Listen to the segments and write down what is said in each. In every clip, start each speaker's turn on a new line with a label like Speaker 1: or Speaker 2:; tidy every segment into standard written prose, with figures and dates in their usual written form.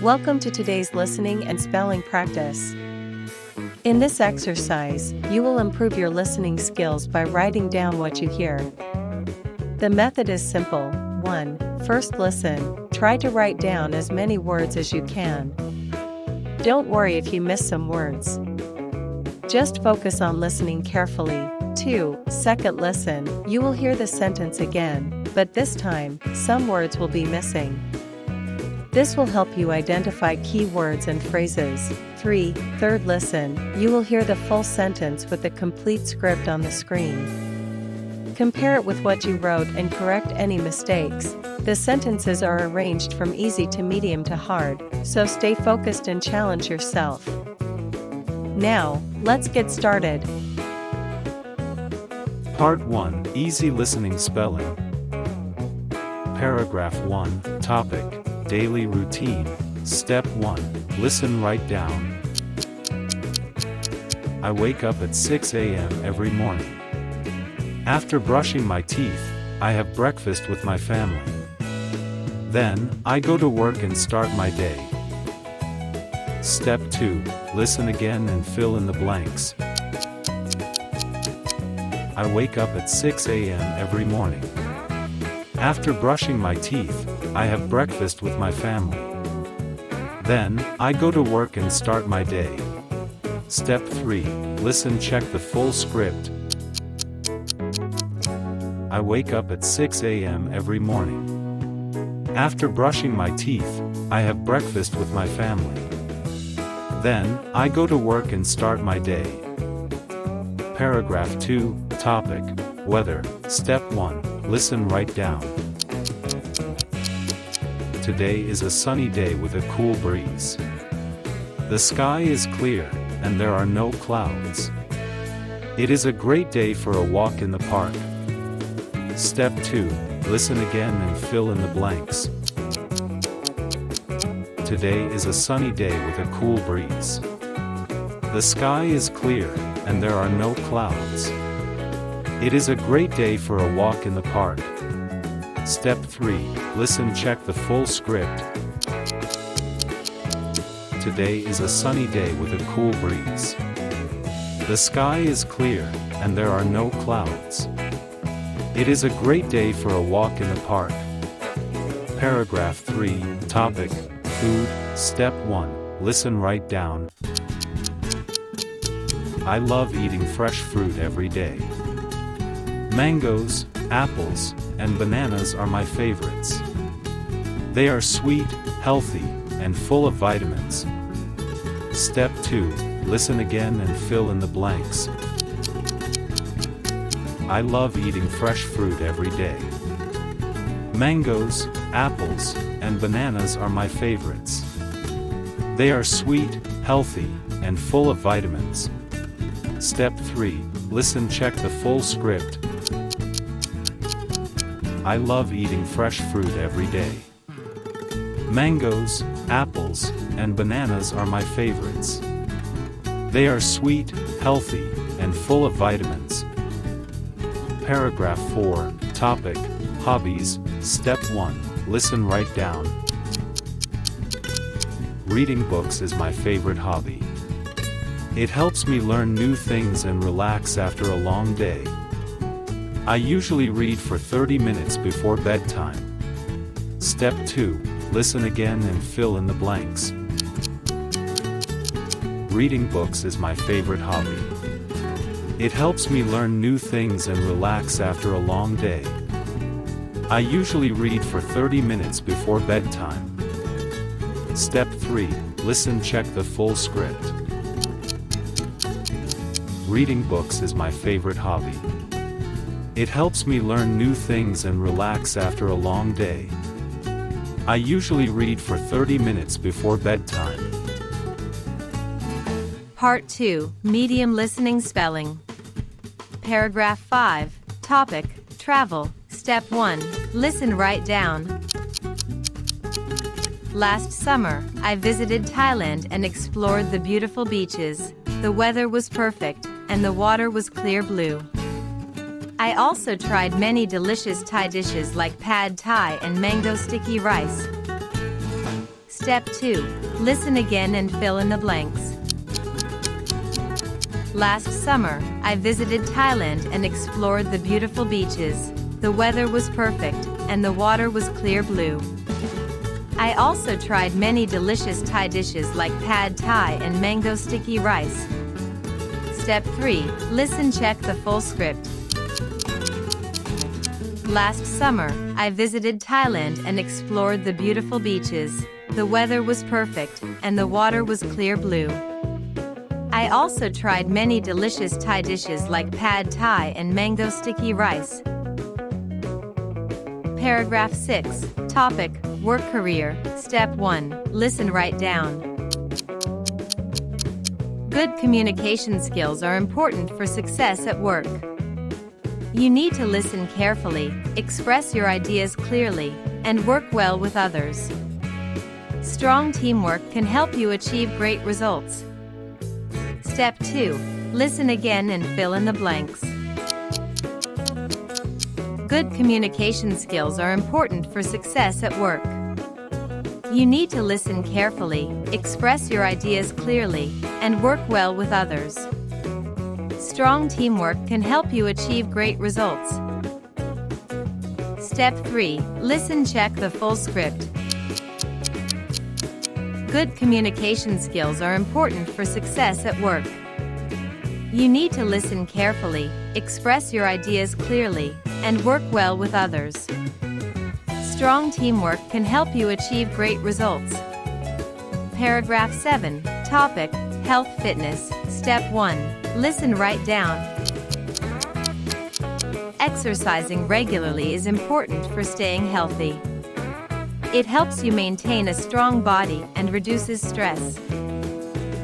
Speaker 1: Welcome to today's listening and spelling practice. In this exercise, you will improve your listening skills by writing down what you hear. The method is simple. 1. First listen. Try to write down as many words as you can. Don't worry if you miss some words. Just focus on listening carefully. 2. Second listen. You will hear the sentence again, but this time, some words will be missing. This will help you identify key words and phrases. 3. Third listen. You will hear the full sentence with the complete script on the screen. Compare it with what you wrote and correct any mistakes. The sentences are arranged from easy to medium to hard, so stay focused and challenge yourself. Now, let's get started.
Speaker 2: Part 1. Easy Listening Spelling. Paragraph 1. Topic. Daily Routine. Step 1. Listen, write down. I wake up at 6 a.m. every morning. After brushing my teeth, I have breakfast with my family. Then, I go to work and start my day. Step 2. Listen again and fill in the blanks. I wake up at 6 a.m. every morning. After brushing my teeth, I have breakfast with my family. Then, I go to work and start my day. Step 3. Listen, check the full script. I wake up at 6 a.m. every morning. After brushing my teeth, I have breakfast with my family. Then, I go to work and start my day. Paragraph 2. Topic. Weather. Step 1. Listen, write down. Today is a sunny day with a cool breeze. The sky is clear, and there are no clouds. It is a great day for a walk in the park. Step 2. Listen again and fill in the blanks. Today is a sunny day with a cool breeze. The sky is clear, and there are no clouds. It is a great day for a walk in the park. Step 3. Listen, check the full script. Today is a sunny day with a cool breeze. The sky is clear, and there are no clouds. It is a great day for a walk in the park. Paragraph 3. Topic. Food. Step 1. Listen, write down. I love eating fresh fruit every day. Mangoes, apples, and bananas are my favorites. They are sweet, healthy, and full of vitamins. Step 2. Listen again and fill in the blanks. I love eating fresh fruit every day. Mangoes, apples, and bananas are my favorites. They are sweet, healthy, and full of vitamins. Step 3. Listen, check the full script. I love eating fresh fruit every day. Mangoes, apples, and bananas are my favorites. They are sweet, healthy, and full of vitamins. Paragraph 4. Topic. Hobbies. Step 1. Listen, write down. Reading books is my favorite hobby. It helps me learn new things and relax after a long day. I usually read for 30 minutes before bedtime. Step 2. Listen again and fill in the blanks. Reading books is my favorite hobby. It helps me learn new things and relax after a long day. I usually read for 30 minutes before bedtime. Step 3. Listen, check the full script. Reading books is my favorite hobby. It helps me learn new things and relax after a long day. I usually read for 30 minutes before bedtime.
Speaker 1: Part 2. Medium Listening Spelling. Paragraph 5. Topic. Travel. Step 1. Listen, write down. Last summer, I visited Thailand and explored the beautiful beaches. The weather was perfect, and the water was clear blue. I also tried many delicious Thai dishes like pad Thai and mango sticky rice.
Speaker 3: Step 2. Listen again and fill in the blanks. Last summer, I visited Thailand and explored the beautiful beaches. The weather was perfect, and the water was clear blue. I also tried many delicious Thai dishes like pad Thai and mango sticky rice. Step 3. Listen, check the full script. Last summer, I visited Thailand and explored the beautiful beaches. The weather was perfect, and the water was clear blue. I also tried many delicious Thai dishes like pad Thai and mango sticky rice. Paragraph 6. Topic: Work career. Step 1. Listen, write down. Good communication skills are important for success at work. You need to listen carefully, express your ideas clearly, and work well with others. Strong teamwork can help you achieve great results. Step 2. Listen again and fill in the blanks. Good communication skills are important for success at work. You need to listen carefully, express your ideas clearly, and work well with others. Strong teamwork can help you achieve great results. Step 3. Listen, check the full script. Good communication skills are important for success at work. You need to listen carefully, express your ideas clearly, and work well with others. Strong teamwork can help you achieve great results. Paragraph 7. Topic: Health fitness. Step 1. Listen, write down. Exercising regularly is important for staying healthy. It helps you maintain a strong body and reduces stress.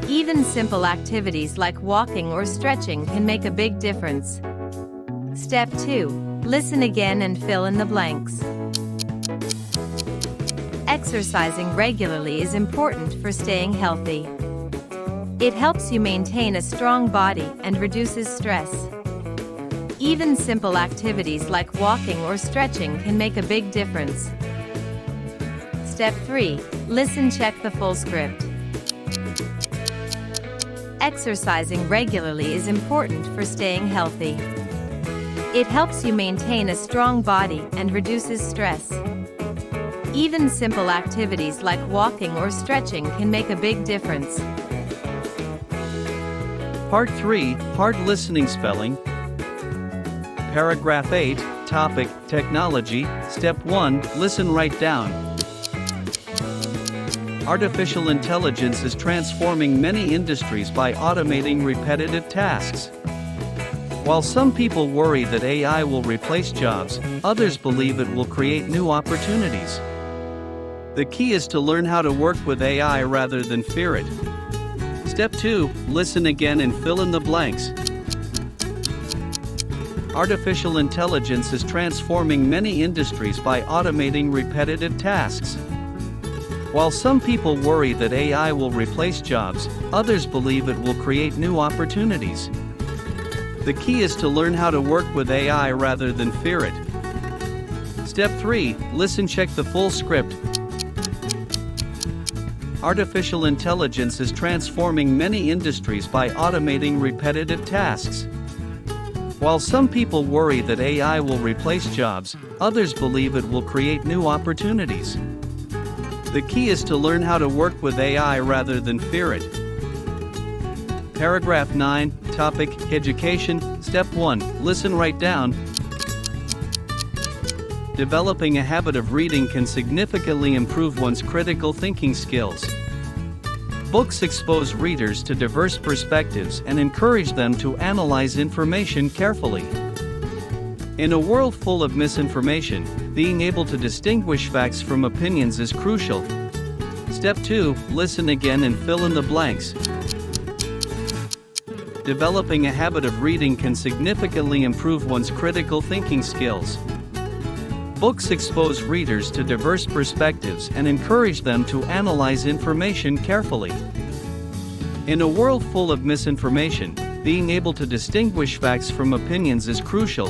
Speaker 3: Even simple activities like walking or stretching can make a big difference. Step 2. Listen again and fill in the blanks. Exercising regularly is important for staying healthy. It helps you maintain a strong body and reduces stress. Even simple activities like walking or stretching can make a big difference. Step 3. Listen, check the full script. Exercising regularly is important for staying healthy. It helps you maintain a strong body and reduces stress. Even simple activities like walking or stretching can make a big difference.
Speaker 4: Part 3. Hard listening spelling. Paragraph 8. Topic: Technology. Step 1. Listen, write down. Artificial intelligence is transforming many industries by automating repetitive tasks. While some people worry that AI will replace jobs, others believe it will create new opportunities. The key is to learn how to work with AI rather than fear it. Step 2. Listen again and fill in the blanks. Artificial intelligence is transforming many industries by automating repetitive tasks. While some people worry that AI will replace jobs, others believe it will create new opportunities. The key is to learn how to work with AI rather than fear it. Step 3. Listen, check the full script. Artificial intelligence is transforming many industries by automating repetitive tasks. While some people worry that AI will replace jobs, others believe it will create new opportunities. The key is to learn how to work with AI rather than fear it. Paragraph 9. Topic: Education. Step 1. Listen, write down. Developing a habit of reading can significantly improve one's critical thinking skills. Books expose readers to diverse perspectives and encourage them to analyze information carefully. In a world full of misinformation, being able to distinguish facts from opinions is crucial. Step 2. Listen again and fill in the blanks. Developing a habit of reading can significantly improve one's critical thinking skills. Books expose readers to diverse perspectives and encourage them to analyze information carefully. In a world full of misinformation, being able to distinguish facts from opinions is crucial.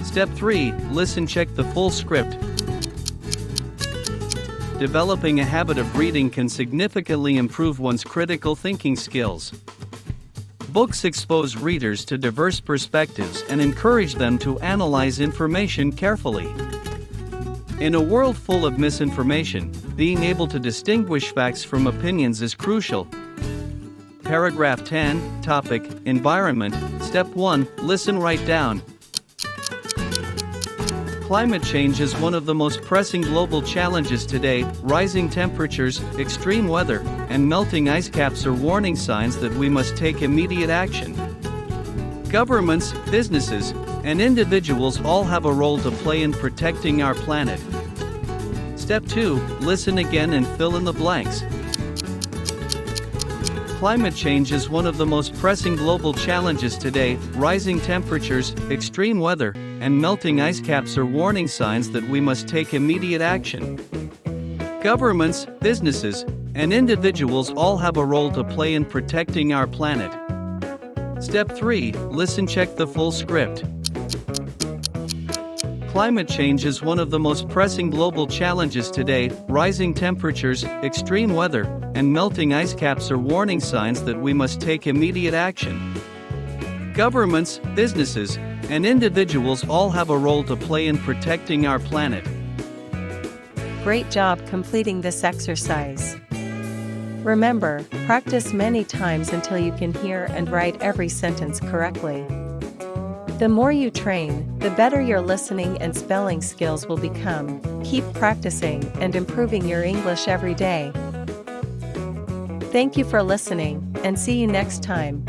Speaker 4: Step 3. Listen, check the full script. developing a habit of reading can significantly improve one's critical thinking skills. Books expose readers to diverse perspectives and encourage them to analyze information carefully. In a world full of misinformation, being able to distinguish facts from opinions is crucial. Paragraph 10, Topic, Environment. Step 1, Listen, write down. Climate change is one of the most pressing global challenges today. Rising temperatures, extreme weather, and melting ice caps are warning signs that we must take immediate action. Governments, businesses, and individuals all have a role to play in protecting our planet. Step 2, Listen again and fill in the blanks. Climate change is one of the most pressing global challenges today. Rising temperatures, extreme weather, and melting ice caps are warning signs that we must take immediate action. Governments, businesses, and individuals all have a role to play in protecting our planet. Step 3, Listen, check the full script. Climate change is one of the most pressing global challenges today. Rising temperatures, extreme weather, and melting ice caps are warning signs that we must take immediate action. Governments, businesses, and individuals all have a role to play in protecting our planet.
Speaker 1: Great job completing this exercise. Remember, practice many times until you can hear and write every sentence correctly. The more you train, the better your listening and spelling skills will become. Keep practicing and improving your English every day. Thank you for listening, and see you next time.